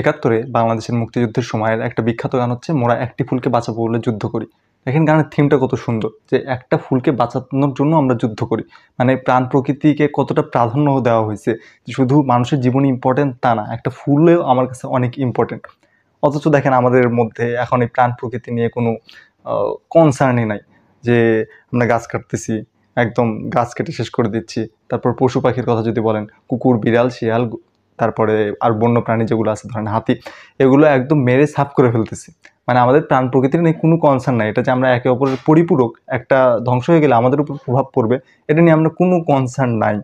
একাত্তরে বাংলাদেশের মুক্তিযুদ্ধের সময়ের একটা বিখ্যাত গান হচ্ছে মোরা একটি ফুলকে বাঁচাবো বলে যুদ্ধ করি। দেখেন গানের থিমটা কত সুন্দর, যে একটা ফুলকে বাঁচানোর জন্য আমরা যুদ্ধ করি। মানে প্রাণ প্রকৃতিকে কতটা প্রাধান্য দেওয়া হয়েছে, যে শুধু মানুষের জীবন ইম্পর্টেন্ট তা না, একটা ফুলেও আমার কাছে অনেক ইম্পর্টেন্ট। অথচ দেখেন আমাদের মধ্যে এখন এই প্রাণ প্রকৃতি নিয়ে কোনো কনসার্নই নাই, যে আমরা গাছ কাটতেছি, একদম গাছ কেটে শেষ করে দিচ্ছি। তারপর পশু পাখির কথা যদি বলেন, কুকুর, বিড়াল, শিয়াল, তারপরে আর বন্য প্রাণী যেগুলো আছে ধরেন হাতি, এগুলো একদম মেরে সাফ করে ফেলতেছি। মানে আমাদের প্রাণ প্রকৃতির নিয়ে কোনো কনসার্ন নাই, এটা যে আমরা একে অপরের পরিপূরক, একটা ধ্বংস হয়ে গেলে আমাদের উপর প্রভাব পড়বে, এটা নিয়ে আমরা কোনো কনসার্ন নাই।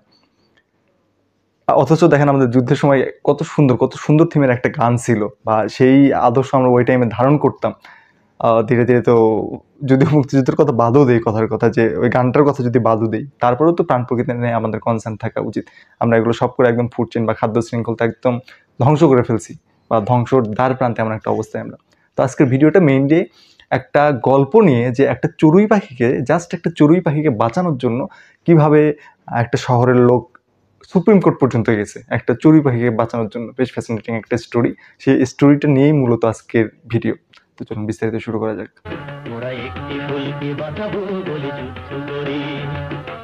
অথচ দেখেন আমাদের যুদ্ধের সময় কত সুন্দর কত সুন্দর থিমের একটা গান ছিল, বা সেই আদর্শ আমরা ওই টাইমে ধারণ করতাম। ধীরে ধীরে তো যদিও মুক্তিযুদ্ধের কথা বাদও দেই, কথার কথা যে ওই গানটার কথা যদি বাদও দেই, তারপরেও তো প্রাণ প্রকৃতি নিয়ে আমাদের কনসার্ন থাকা উচিত। আমরা এগুলো সব করে একদম ফুড চেইন বা খাদ্য শৃঙ্খলটা একদম ধ্বংস করে ফেলছি, বা ধ্বংসর দ্বার প্রান্তে এমন একটা অবস্থায় আমরা। তো আজকের ভিডিওটা মেইনলি একটা গল্প নিয়ে, যে একটা চড়ুই পাখিকে, জাস্ট একটা চড়ুই পাখিকে বাঁচানোর জন্য কিভাবে একটা শহরের লোক সুপ্রিম কোর্ট পর্যন্ত গেছে একটা চড়ুই পাখিকে বাঁচানোর জন্য। বেশ ফ্যাসিনেটিং একটা স্টোরি, সেই স্টোরিটা নিয়েই মূলত আজকের ভিডিও। তো চলুন বিস্তারিত শুরু করা যাক। ওরা একটি ফুলকে বাঁচাবো বলে যুদ্ধ করি,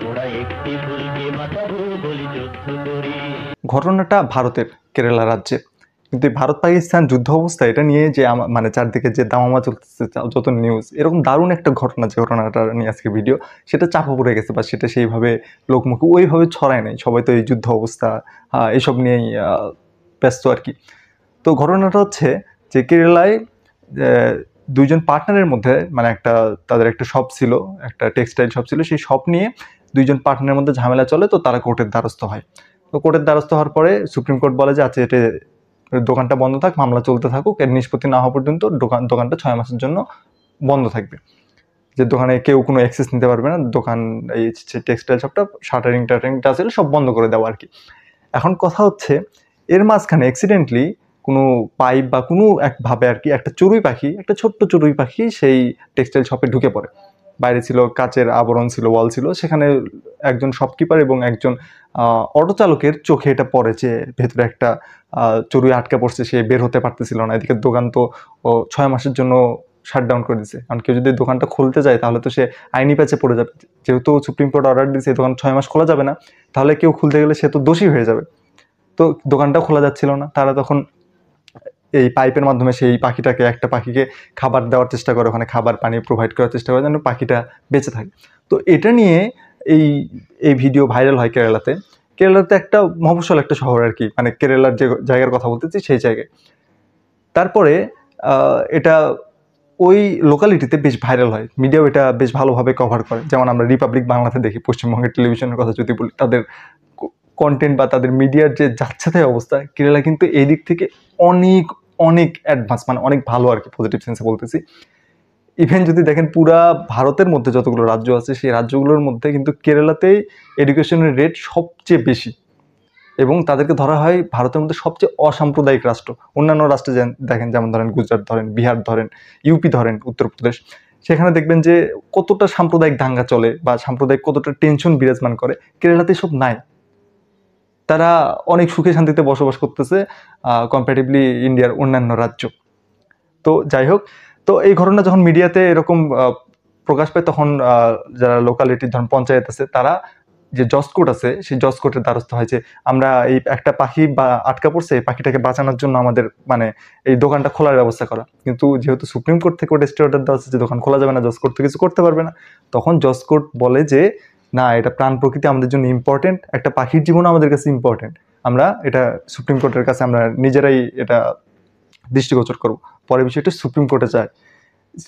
ওরা একটি ফুলকে বাঁচাবো বলে যুদ্ধ করি। ঘটনাটা ভারতের কেরালা রাজ্যে, কিন্তু এই ভারত পাকিস্তান যুদ্ধ অবস্থা এটা নিয়ে যে মানে চারদিকে যে দামামা চলতেছে, যত নিউজ, এরকম দারুণ একটা ঘটনা, যে ঘটনাটা নিয়ে আজকে ভিডিও, সেটা চাপা পড়ে গেছে, বা সেটা সেইভাবে লোকমুখে ওইভাবে ছড়ায় নাই। সবাই তো এই যুদ্ধ অবস্থা এইসব নিয়েই ব্যস্ত আর কি। তো ঘটনাটা হচ্ছে যে কেরালায় দুইজন পার্টনারের মধ্যে, মানে তাদের একটা শপ ছিল, একটা টেক্সটাইল শপ ছিল, সেই শপ নিয়ে দুইজন পার্টনারের মধ্যে ঝামেলা চলে। তো তারা কোর্টের দ্বারস্থ হয়। তো কোর্টের দ্বারস্থ হওয়ার পরে সুপ্রিম কোর্ট বলে যে আচ্ছা, এটা দোকানটা বন্ধ থাক, মামলা চলতে থাকুক, এর নিষ্পত্তি না হওয়া পর্যন্ত দোকানটা 6 মাসের জন্য বন্ধ থাকবে। যে দোকানে কেউ কোনো অ্যাক্সেস নিতে পারবে না, দোকান এই টেক্সটাইল শপটা শাটারিং টাটারিংটা ছিল সব বন্ধ করে দেওয়া আর কি। এখন কথা হচ্ছে, এর মাঝখানে অ্যাক্সিডেন্টলি কোনো পাইপ বা কোনো একভাবে আর কি একটা চড়ুই পাখি, একটা ছোট্ট চড়ুই পাখি সেই টেক্সটাইল শপে ঢুকে পড়ে। বাইরে ছিল কাচের আবরণ, ছিল ওয়াল ছিল, সেখানে একজন শপকিপার এবং একজন অটো চালকের চোখে এটা পড়ে যে ভেতরে একটা চড়ুই আটকে পড়ছে, সে বের হতে পারতেছিল না। এদিকে দোকান তো 6 মাসের জন্য শাটডাউন করে দিছে, কারণ কেউ যদি দোকানটা খুলতে যায় তাহলে তো সে আইনি প্যাচে পড়ে যাবে। যেহেতু সুপ্রিম কোর্ট অর্ডার দিয়েছে দোকান 6 মাস খোলা যাবে না, তাহলে কেউ খুলতে গেলে সে তো দোষী হয়ে যাবে। তো দোকানটাও খোলা যাচ্ছিল না। তারা তখন এই পাইপের মাধ্যমে সেই একটা পাখিকে খাবার দেওয়ার চেষ্টা করে, ওখানে খাবার পানি প্রোভাইড করার চেষ্টা করে যেন পাখিটা বেঁচে থাকে। তো এটা নিয়ে এই এই ভিডিও ভাইরাল হয় কেরালাতে। কেরালাতে একটা মফস্বল একটা শহর আর কি, মানে কেরালার যে জায়গার কথা বলতেছি সেই জায়গায়। তারপরে এটা ওই লোকালিটিতে বেশ ভাইরাল হয়, মিডিয়াও এটা বেশ ভালোভাবে কভার করে। যেমন আমরা রিপাবলিক বাংলাতে দেখি, পশ্চিমবঙ্গের টেলিভিশনের কথা যদি বলি, তাদের কন্টেন্ট বা তাদের মিডিয়ার যে যাচ্ছে তাই অবস্থা, কেরালা কিন্তু এই দিক থেকে অনেক অনেক অ্যাডভান্স, মানে অনেক ভালো আর কি, পজিটিভ সেন্সে বলতেছি। ইভেন যদি দেখেন পুরা ভারতের মধ্যে যতগুলো রাজ্য আছে, সেই রাজ্যগুলোর মধ্যে কিন্তু কেরালাতেই এডুকেশনের রেট সবচেয়ে বেশি, এবং তাদেরকে ধরা হয় ভারতের মধ্যে সবচেয়ে অসাম্প্রদায়িক রাষ্ট্র। অন্যান্য রাষ্ট্রে দেখেন, যেমন ধরেন গুজরাট ধরেন, বিহার ধরেন, ইউপি ধরেন, উত্তরপ্রদেশ, সেখানে দেখবেন যে কতটা সাম্প্রদায়িক দাঙ্গা চলে বা সাম্প্রদায়িক কতটা টেনশন বিরাজমান করে। কেরালাতে সব নাই, তারা অনেক সুখে শান্তিতে বসবাস করতেছে কম্পারেটিভলি ইন্ডিয়ার অন্যান্য রাজ্য। তো যাই হোক, তো এই ঘটনা যখন মিডিয়াতে এরকম প্রকাশ পায়, তখন যারা লোকালিটির ধরুন পঞ্চায়েত আছে, তারা যে জজ কোর্ট আছে, সেই জজ কোর্টের দ্বারস্থ হয় যে আমরা এই একটা পাখি বা আটকা পড়ছে, এই পাখিটাকে বাঁচানোর জন্য আমাদের মানে এই দোকানটা খোলার ব্যবস্থা করা। কিন্তু যেহেতু সুপ্রিম কোর্ট থেকে ওটা স্টে অর্ডার দেওয়া আছে যে দোকান খোলা যাবে না, জজ কোর্ট তো কিছু করতে পারবে না। তখন জজ কোর্ট বলে যে না, এটা প্রাণ প্রকৃতি আমাদের জন্য ইম্পর্টেন্ট, একটা পাখির জীবন আমাদের কাছে ইম্পর্টেন্ট, আমরা এটা সুপ্রিম কোর্টের কাছে আমরা নিজেরাই এটা দৃষ্টিগোচর করব। পরে বিষয়টা সুপ্রিম কোর্টে যায়।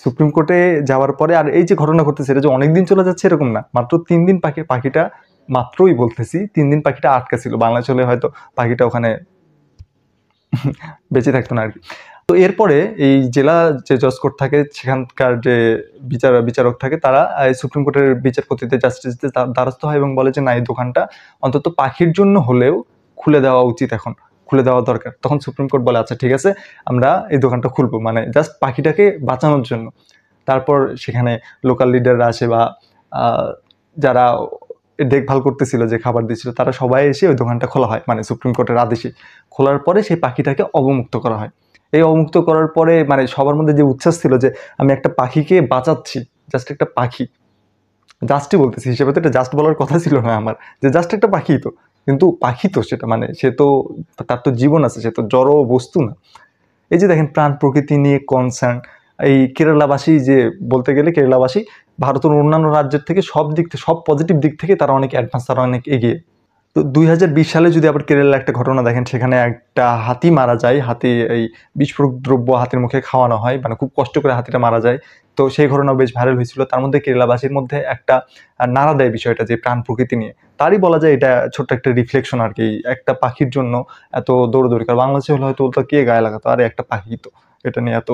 সুপ্রিম কোর্টে যাওয়ার পরে আর এই যে ঘটনা ঘটতেছে, এটা যে অনেকদিন চলে যাচ্ছে এরকম না, মাত্র 3 দিন পাখিটা মাত্রই বলতেছি 3 দিন পাখিটা আটকা ছিল। বাংলাদেশ হলে হয়তো পাখিটা ওখানে বেঁচে থাকতো না আর কি। তো এরপরে এই জেলা যে জজ কোর্ট থাকে, সেখানকার যে বিচারক থাকে, তারা সুপ্রিম কোর্টের বিচারপতিদের জাস্টিসদের দ্বারস্থ হয় এবং বলে যে না, এই দোকানটা অন্তত পাখির জন্য হলেও খুলে দেওয়া উচিত, এখন খুলে দেওয়া দরকার। তখন সুপ্রিম কোর্ট বলে আচ্ছা ঠিক আছে, আমরা এই দোকানটা খুলবো, মানে জাস্ট পাখিটাকে বাঁচানোর জন্য। তারপর সেখানে লোকাল লিডাররা আসে, বা যারা দেখভাল করতেছিল, যে খাবার দিচ্ছিল, তারা সবাই এসে ওই দোকানটা খোলা হয়, মানে সুপ্রিম কোর্টের আদেশে খোলার পরে সেই পাখিটাকে অবমুক্ত করা হয়। এই অবমুক্ত করার পরে মানে সবার মধ্যে যে উচ্ছ্বাস ছিল যে আমি একটা পাখিকে বাঁচাচ্ছি, জাস্ট একটা পাখি, জাস্টই বলতেছি, হিসেবে তো এটা জাস্ট বলার কথা ছিল না আমার, যে জাস্ট একটা পাখি তো, কিন্তু পাখি তো সেটা, মানে সে তো, তার তো জীবন আছে, সে তো জড় বস্তু না। এই যে দেখেন প্রাণ প্রকৃতি নিয়ে কনসার্ন, এই কেরালাবাসী যে, বলতে গেলে কেরালাবাসী ভারতের অন্যান্য রাজ্যের থেকে সব দিক থেকে, সব পজিটিভ দিক থেকে তারা অনেক অ্যাডভান্স, তারা অনেক এগিয়ে। তো 2020 সালে যদি আবার কেরালার একটা ঘটনা দেখেন, সেখানে একটা হাতি মারা যায়, হাতি এই বিস্ফোরক দ্রব্য হাতির মুখে খাওয়ানো হয়, মানে খুব কষ্ট করে হাতিটা মারা যায়। তো সেই ঘটনা বেশ ভাইরাল হয়েছিল, তার মধ্যে কেরালাবাসীর মধ্যে একটা নাড়া দেয় বিষয়টা, যে প্রাণ প্রকৃতি নিয়ে। তারই বলা যায় এটা ছোট্ট একটা রিফ্লেকশন আর কি, একটা পাখির জন্য এত দৌড়দৌড়ি। কারণ বাংলাদেশে হলে হয়তো কে গায়ে লাগাতো, আরে একটা পাখি তো, এটা নিয়ে এত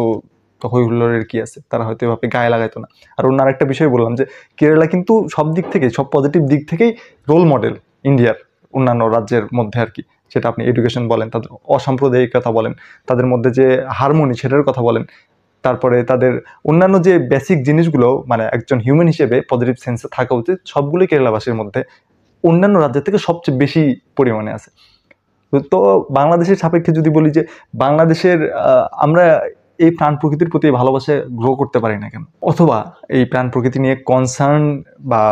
হই হুল্লোড়ের কি আছে, তারা হয়তো এভাবে গায়ে লাগাইতো না। আর অন্য আরেকটা বিষয় বললাম যে কেরালা কিন্তু সব দিক থেকে, সব পজিটিভ দিক থেকেই রোল মডেল ইন্ডিয়ার অন্যান্য রাজ্যের মধ্যে আর কি। সেটা আপনি এডুকেশন বলেন, তাদের অসাম্প্রদায়িকতা বলেন, তাদের মধ্যে যে হারমোনি সেটার কথা বলেন, তারপরে তাদের অন্যান্য যে বেসিক জিনিসগুলো, মানে একজন হিউম্যান হিসেবে পজিটিভ সেন্সে থাকা উচিত, সবগুলোই কেরালাবাসীর মধ্যে অন্যান্য রাজ্যের থেকে সবচেয়ে বেশি পরিমাণে আছে। তো বাংলাদেশের সাপেক্ষে যদি বলি যে বাংলাদেশের আমরা এই প্রাণ প্রকৃতির প্রতি ভালোবাসা গ্রো করতে পারি না কেন, অথবা এই প্রাণ প্রকৃতি নিয়ে কনসার্ন বা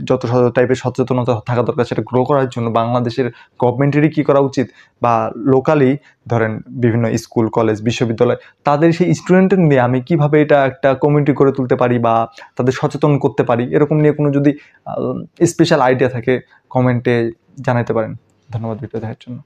যত টাইপের সচেতনতা থাকা দরকার সেটা গ্রো করার জন্য বাংলাদেশের গভর্নমেন্টেরই কী করা উচিত, বা লোকালি ধরেন বিভিন্ন স্কুল কলেজ বিশ্ববিদ্যালয়, তাদের সেই স্টুডেন্টের নিয়ে আমি কিভাবে এটা একটা কমিউনিটি করে তুলতে পারি বা তাদের সচেতন করতে পারি, এরকম নিয়ে কোনো যদি স্পেশাল আইডিয়া থাকে কমেন্টে জানাতে পারেন। ধন্যবাদ ভিডিও দেখার জন্য।